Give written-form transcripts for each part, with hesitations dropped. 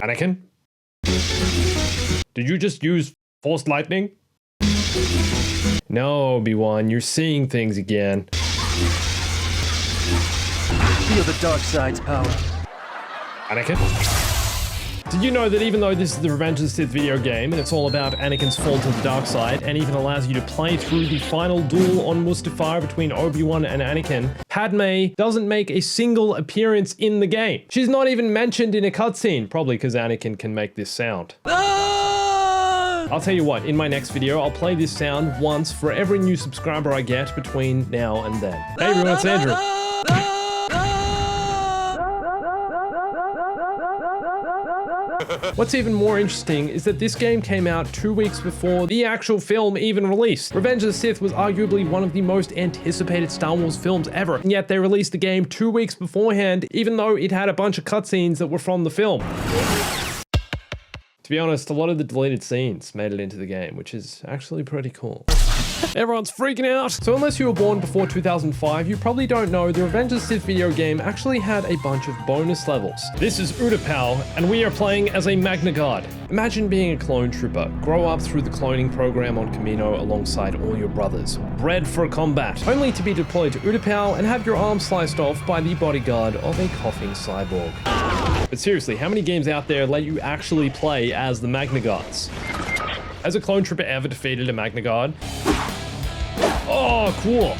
Anakin? Did you just use Force Lightning? No, Obi-Wan, you're seeing things again. Feel the dark side's power. Anakin? Did you know that even though this is the Revenge of the Sith video game, and it's all about Anakin's fall to the dark side, and even allows you to play through the final duel on Mustafar between Obi-Wan and Anakin, Padme doesn't make a single appearance in the game. She's not even mentioned in a cutscene, probably because Anakin can make this sound. I'll tell you what, in my next video, I'll play this sound once for every new subscriber I get between now and then. Hey everyone, it's Andrew. What's even more interesting is that this game came out 2 weeks before the actual film even released. Revenge of the Sith was arguably one of the most anticipated Star Wars films ever, and yet they released the game 2 weeks beforehand, even though it had a bunch of cutscenes that were from the film. To be honest, a lot of the deleted scenes made it into the game, which is actually pretty cool. Everyone's freaking out! So unless you were born before 2005, you probably don't know the Revenge of the Sith video game actually had a bunch of bonus levels. This is Utapau, and we are playing as a Magna Guard. Imagine being a clone trooper, grow up through the cloning program on Kamino alongside all your brothers, bred for combat, only to be deployed to Utapau and have your arm sliced off by the bodyguard of a coughing cyborg. But seriously, how many games out there let you actually play as the Magna Guards? Has a clone trooper ever defeated a Magna Guard? Oh, cool.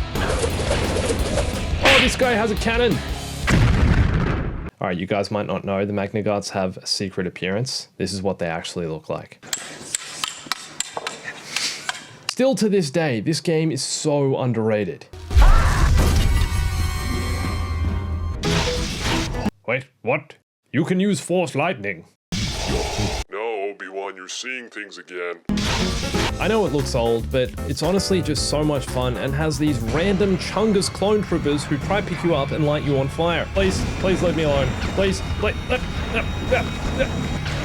Oh, this guy has a cannon. All right, you guys might not know, the Magna Guards have a secret appearance. This is what they actually look like. Still to this day, this game is so underrated. Wait, what? You can use Force Lightning. No, Obi-Wan, you're seeing things again. I know it looks old, but it's honestly just so much fun and has these random Chungus clone troopers who try to pick you up and light you on fire. Please, please leave me alone. Please,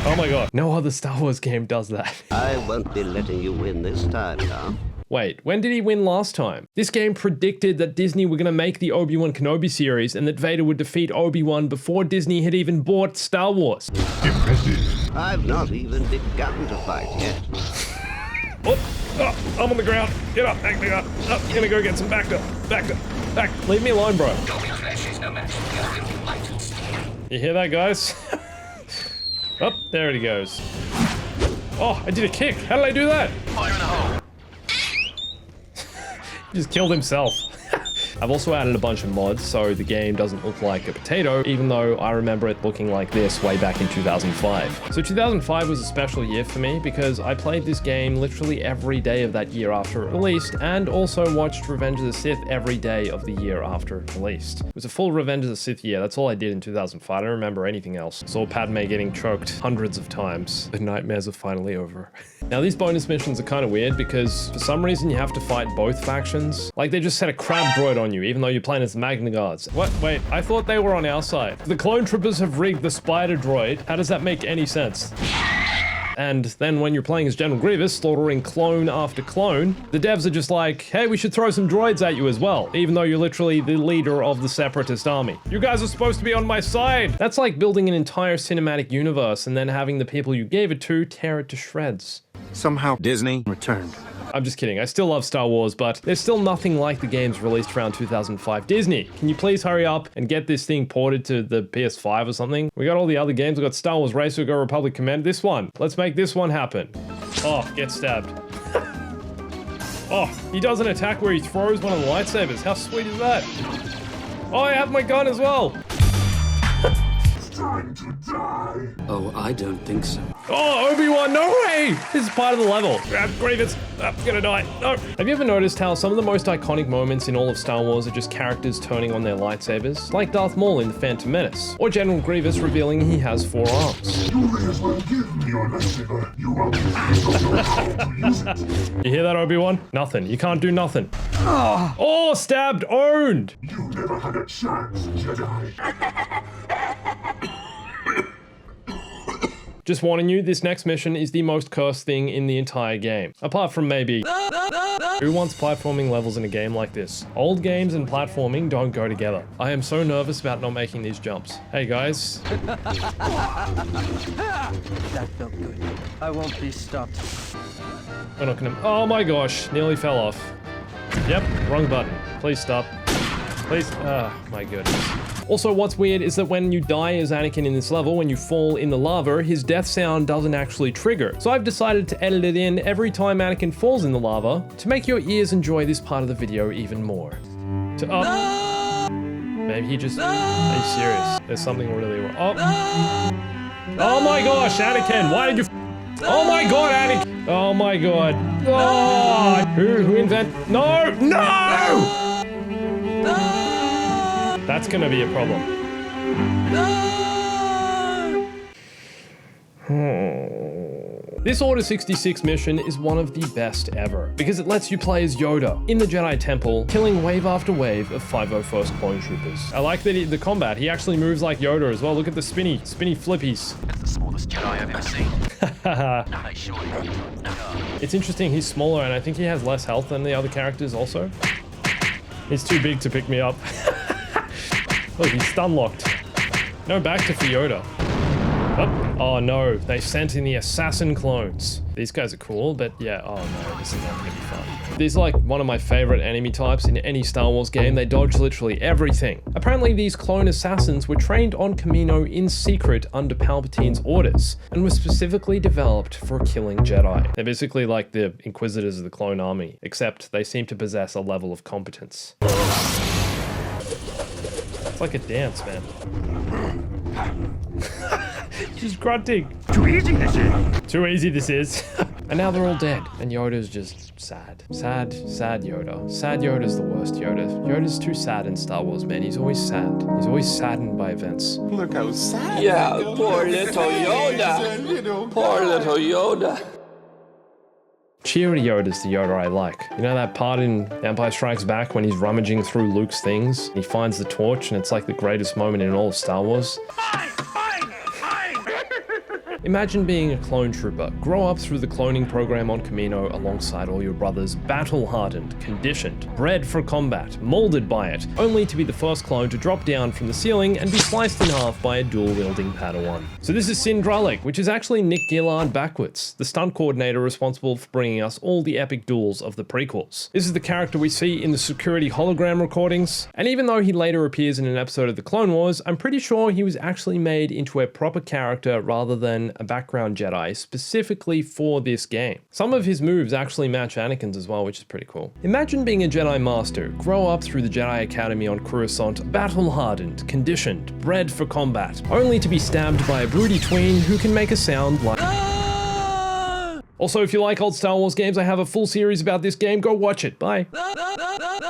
oh my god. No other Star Wars game does that. I won't be letting you win this time, now. Wait, when did he win last time? This game predicted that Disney were gonna make the Obi-Wan Kenobi series and that Vader would defeat Obi-Wan before Disney had even bought Star Wars. Impressive. I've not even begun to fight yet. Oh, I'm on the ground. Get up, back up. Oh, gonna go get some back. Leave me alone, bro. You hear that, guys? Oh, there he goes. Oh, I did a kick. How did I do that? Fire in the hole. He just killed himself. I've also added a bunch of mods so the game doesn't look like a potato, even though I remember it looking like this way back in 2005. So 2005 was a special year for me because I played this game literally every day of that year after it released, and also watched Revenge of the Sith every day of the year after it released. It was a full Revenge of the Sith year. That's all I did in 2005. I don't remember anything else. Saw Padme getting choked hundreds of times. The nightmares are finally over. Now these bonus missions are kind of weird because for some reason you have to fight both factions. Like they just set a crab droid on you even though you're playing as the Magna Guards. What? Wait, I thought they were on our side. The clone troopers have rigged the spider droid. How does that make any sense? And then when you're playing as General Grievous, slaughtering clone after clone, the devs are just like, hey, we should throw some droids at you as well, even though you're literally the leader of the Separatist army. You guys are supposed to be on my side. That's like building an entire cinematic universe and then having the people you gave it to tear it to shreds. Somehow Disney returned. I'm just kidding. I still love Star Wars, but there's still nothing like the games released around 2005. Disney, can you please hurry up and get this thing ported to the PS5 or something? We got all the other games. We got Star Wars Racer, we got Republic Command. This one. Let's make this one happen. Oh, get stabbed. Oh, he does an attack where he throws one of the lightsabers. How sweet is that? Oh, I have my gun as well. Time to die. Oh, I don't think so. Oh, Obi-Wan, no way! This is part of the level. Grab Grievous. I'm gonna die. No. Have you ever noticed how some of the most iconic moments in all of Star Wars are just characters turning on their lightsabers? Like Darth Maul in The Phantom Menace, or General Grievous revealing he has 4 arms. You may as well give me your lightsaber. You won't know how to use it. You hear that, Obi-Wan? Nothing. You can't do nothing. Oh, stabbed, owned! You never had a chance, Jedi. Just warning you, this next mission is the most cursed thing in the entire game. Apart from maybe... Who wants platforming levels in a game like this? Old games and platforming don't go together. I am so nervous about not making these jumps. Hey guys. That felt good. I won't be stopped. We're not gonna... Oh my gosh, nearly fell off. Yep, wrong button. Please stop. Please. Oh my goodness. Also, what's weird is that when you die as Anakin in this level, when you fall in the lava, his death sound doesn't actually trigger. So I've decided to edit it in every time Anakin falls in the lava to make your ears enjoy this part of the video even more. Maybe he just... Are you serious? There's something really wrong. Oh my gosh, Anakin, why did you... Oh my god, Anakin! Oh my god. Oh, who invent... No! No! That's gonna be a problem. This Order 66 mission is one of the best ever, because it lets you play as Yoda in the Jedi Temple, killing wave after wave of 501st Clone Troopers. I like that the combat, he actually moves like Yoda as well. Look at the spinny flippies. That's the smallest Jedi I've ever seen. It's interesting, he's smaller and I think he has less health than the other characters also. He's too big to pick me up. Look, he's stun locked. No back to Yoda. Oh no, they sent in the assassin clones. These guys are cool, but yeah, oh no, this is not gonna be fun. These are like one of my favorite enemy types in any Star Wars game. They dodge literally everything. Apparently these clone assassins were trained on Kamino in secret under Palpatine's orders, and were specifically developed for killing Jedi. They're basically like the Inquisitors of the clone army, except they seem to possess a level of competence. It's like a dance, man. Just grunting. Too easy this is. Too easy this is. And now they're all dead. And Yoda's just sad. Sad Yoda. Sad Yoda's the worst Yoda. Yoda's too sad in Star Wars, man. He's always sad. He's always saddened by events. Look how sad. Yeah, poor little Yoda. Poor little Yoda. Cheery Yoda's the Yoda I like. You know that part in Empire Strikes Back when he's rummaging through Luke's things? He finds the torch and it's like the greatest moment in all of Star Wars. Imagine being a clone trooper, grow up through the cloning program on Kamino alongside all your brothers, battle-hardened, conditioned, bred for combat, molded by it, only to be the first clone to drop down from the ceiling and be sliced in half by a dual-wielding Padawan. So this is Sin Dralek, which is actually Nick Gillard backwards, the stunt coordinator responsible for bringing us all the epic duels of the prequels. This is the character we see in the security hologram recordings, and even though he later appears in an episode of the Clone Wars, I'm pretty sure he was actually made into a proper character rather than a background Jedi specifically for this game. Some of his moves actually match Anakin's as well, which is pretty cool. Imagine being a Jedi Master, grow up through the Jedi Academy on Coruscant, battle-hardened, conditioned, bred for combat, only to be stabbed by a broody tween who can make a sound like... Also, if you like old Star Wars games, I have a full series about this game. Go watch it. Bye.